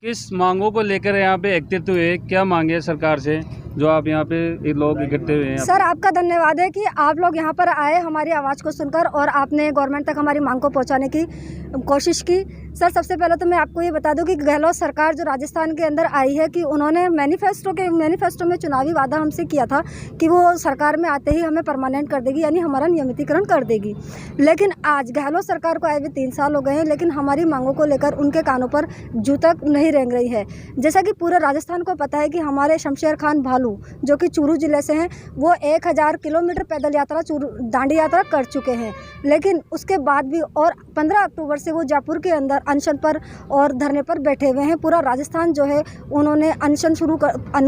किस मांगों को लेकर यहाँ पे एकत्रित हुए, क्या मांगे सरकार से जो आप यहाँ पे लोग इकट्ठे हुए हैं? सर आपका धन्यवाद है कि आप लोग यहाँ पर आए हमारी आवाज़ को सुनकर और आपने गवर्नमेंट तक हमारी मांग को पहुँचाने की कोशिश की। सर सबसे पहले तो मैं आपको ये बता दूं कि गहलोत सरकार जो राजस्थान के अंदर आई है कि उन्होंने मैनिफेस्टो में चुनावी वादा हमसे किया था कि वो सरकार में आते ही हमें परमानेंट कर देगी, यानी हमारा नियमितीकरण कर देगी। लेकिन आज गहलोत सरकार को आए हुए 3 साल हो गए हैं, लेकिन हमारी मांगों को लेकर उनके कानों पर जू तक नहीं रेंग रही है। जैसा कि पूरे राजस्थान को पता है कि हमारे शमशेर खान भालू जो कि चूरू जिले से हैं, वो 1000 किलोमीटर पैदल यात्रा दांडी यात्रा कर चुके हैं। लेकिन उसके बाद भी और 15 अक्टूबर से वो जयपुर के अंदर अनशन पर और धरने पर बैठे हुए हैं। पूरा राजस्थान जो है उन्होंने अनशन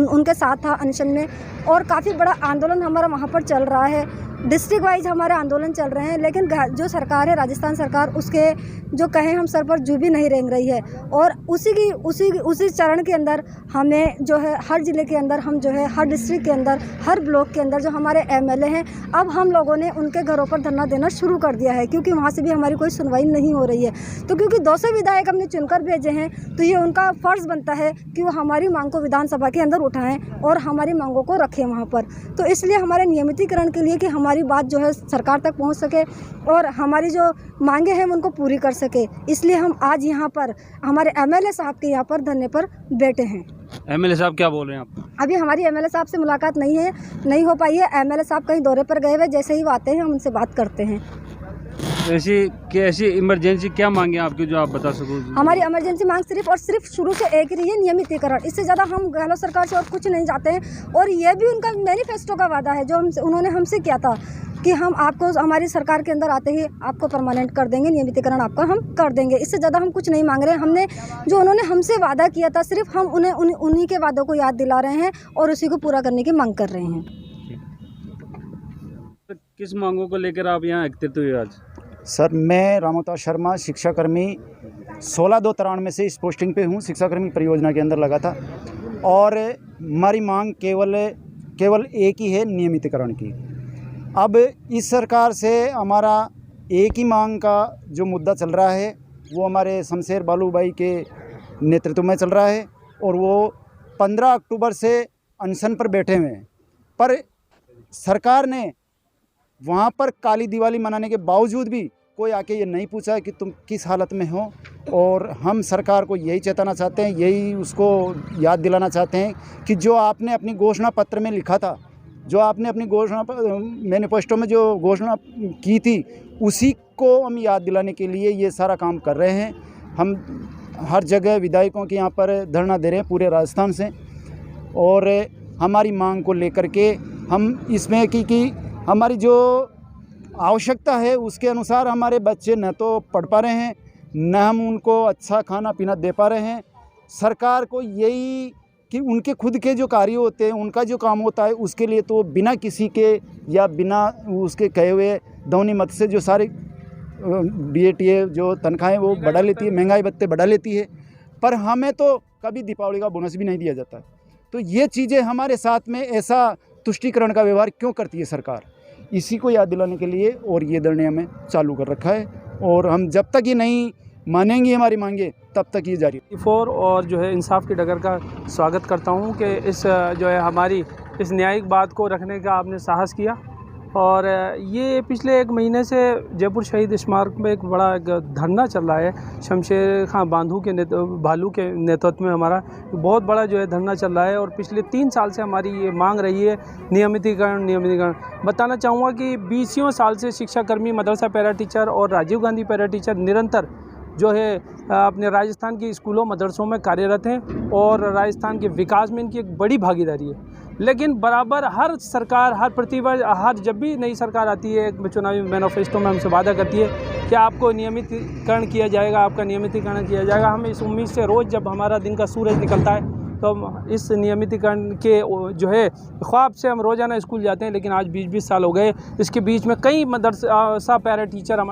उनके साथ था अनशन में, और काफ़ी बड़ा आंदोलन हमारा वहाँ पर चल रहा है। डिस्ट्रिक्ट वाइज हमारे आंदोलन चल रहे हैं, लेकिन जो सरकार है राजस्थान सरकार उसके जो कहें हम सर पर जू भी नहीं रेंग रही है। और उसी चरण के अंदर हमें जो है हर ज़िले के अंदर हम जो है हर डिस्ट्रिक्ट के अंदर हर ब्लॉक के अंदर जो हमारे एमएलए हैं, अब हम लोगों ने उनके घरों पर धरना देना शुरू कर दिया है, क्योंकि वहाँ से भी हमारी कोई सुनवाई नहीं हो रही है। तो क्योंकि 200 विधायक हमने चुनकर भेजे हैं, तो ये उनका फ़र्ज़ बनता है कि वो हमारी मांग को विधानसभा के अंदर उठाएँ और हमारी मांगों को रखें वहाँ पर। तो इसलिए हमारे नियमितीकरण के लिए कि हमारी बात जो है सरकार तक पहुंच सके और हमारी जो मांगे हैं उनको पूरी कर सके, इसलिए हम आज यहाँ पर हमारे एमएलए साहब के यहाँ पर धरने पर बैठे हैं। एमएलए साहब क्या बोल रहे हैं आप? अभी हमारी एमएलए साहब से मुलाकात नहीं हो पाई है। एमएलए साहब कहीं दौरे पर गए हुए, जैसे ही वो आते हैं हम उनसे बात करते हैं। ऐसी इमरजेंसी क्या मांगे आपकी जो आप बता सको? हमारी इमरजेंसी मांग सिर्फ शुरू से एक ही रही है, नियमितीकरण। इससे ज़्यादा हम गहलोत सरकार से और कुछ नहीं चाहते हैं। और ये भी उनका मैनिफेस्टो का वादा है जो उन्होंने हमसे किया था कि हम आपको हमारी सरकार के अंदर आते ही आपको परमानेंट कर देंगे, नियमितीकरण आपका हम कर देंगे। इससे ज़्यादा हम कुछ नहीं मांग रहे हैं। हमने जो उन्होंने हमसे वादा किया था सिर्फ हम उन्हीं के वादों को याद दिला रहे हैं और उसी को पूरा करने की मांग कर रहे हैं। किस मांगों को लेकर आप यहाँ एकत्रित हुए आज? सर मैं रामोता शर्मा शिक्षाकर्मी 16/2/93 से इस पोस्टिंग पे हूँ, शिक्षाकर्मी परियोजना के अंदर लगा था। और हमारी मांग केवल एक ही है, नियमितीकरण की। अब इस सरकार से हमारा एक ही मांग का जो मुद्दा चल रहा है वो हमारे शमशेर बालू भाई के नेतृत्व में चल रहा है, और वो 15 अक्टूबर से अनशन पर बैठे हुए हैं। पर सरकार ने वहाँ पर काली दिवाली मनाने के बावजूद भी कोई आके ये नहीं पूछा है कि तुम किस हालत में हो। और हम सरकार को यही चेताना चाहते हैं, यही उसको याद दिलाना चाहते हैं कि जो आपने अपनी घोषणा पत्र में लिखा था, जो आपने अपनी मैनिफेस्टो में जो घोषणा की थी, उसी को हम याद दिलाने के लिए ये सारा काम कर रहे हैं। हम हर जगह विधायकों के यहाँ पर धरना दे रहे हैं पूरे राजस्थान से, और हमारी मांग को लेकर के हम इसमें कि हमारी जो आवश्यकता है उसके अनुसार हमारे बच्चे न तो पढ़ पा रहे हैं, न हम उनको अच्छा खाना पीना दे पा रहे हैं। सरकार को यही कि उनके खुद के जो कार्य होते हैं, उनका जो काम होता है, उसके लिए तो बिना किसी के या बिना उसके कहे हुए दौनी मत से जो सारे BATA जो तनख्वाहें वो बढ़ा लेती है, महंगाई भत्ते बढ़ा लेती है। पर हमें तो कभी दीपावली का बोनस भी नहीं दिया जाता। तो ये चीज़ें हमारे साथ में ऐसा तुष्टीकरण का व्यवहार क्यों करती है सरकार, इसी को याद दिलाने के लिए और ये धरने हमें चालू कर रखा है। और हम जब तक ये नहीं मानेंगे हमारी मांगे तब तक ये जारी। और जो है इंसाफ की डगर का स्वागत करता हूँ कि इस जो है हमारी इस न्यायिक बात को रखने का आपने साहस किया। और ये पिछले 1 महीने से जयपुर शहीद स्मारक में एक बड़ा धरना चल रहा है। शमशेर खान भालू के नेतृत्व में हमारा बहुत बड़ा जो है धरना चल रहा है, और पिछले 3 साल से हमारी ये मांग रही है नियमितीकरण। बताना चाहूँगा कि 20 साल से शिक्षाकर्मी, मदरसा पैरा टीचर और राजीव गांधी पैरा टीचर निरंतर जो है अपने राजस्थान के स्कूलों मदरसों में कार्यरत हैं, और राजस्थान के विकास में इनकी एक बड़ी भागीदारी है। लेकिन बराबर हर सरकार, जब भी नई सरकार आती है, एक चुनावी मैनिफेस्टो में हमसे वादा करती है कि आपको नियमितीकरण किया जाएगा, आपका नियमितीकरण किया जाएगा। हम इस उम्मीद से रोज़ जब हमारा दिन का सूरज निकलता है तो हम इस नियमितीकरण के जो है ख्वाब से हम रोज़ाना स्कूल जाते हैं। लेकिन आज 20-20 साल हो गए, इसके बीच में कई मदरसा पैरा टीचर हमारे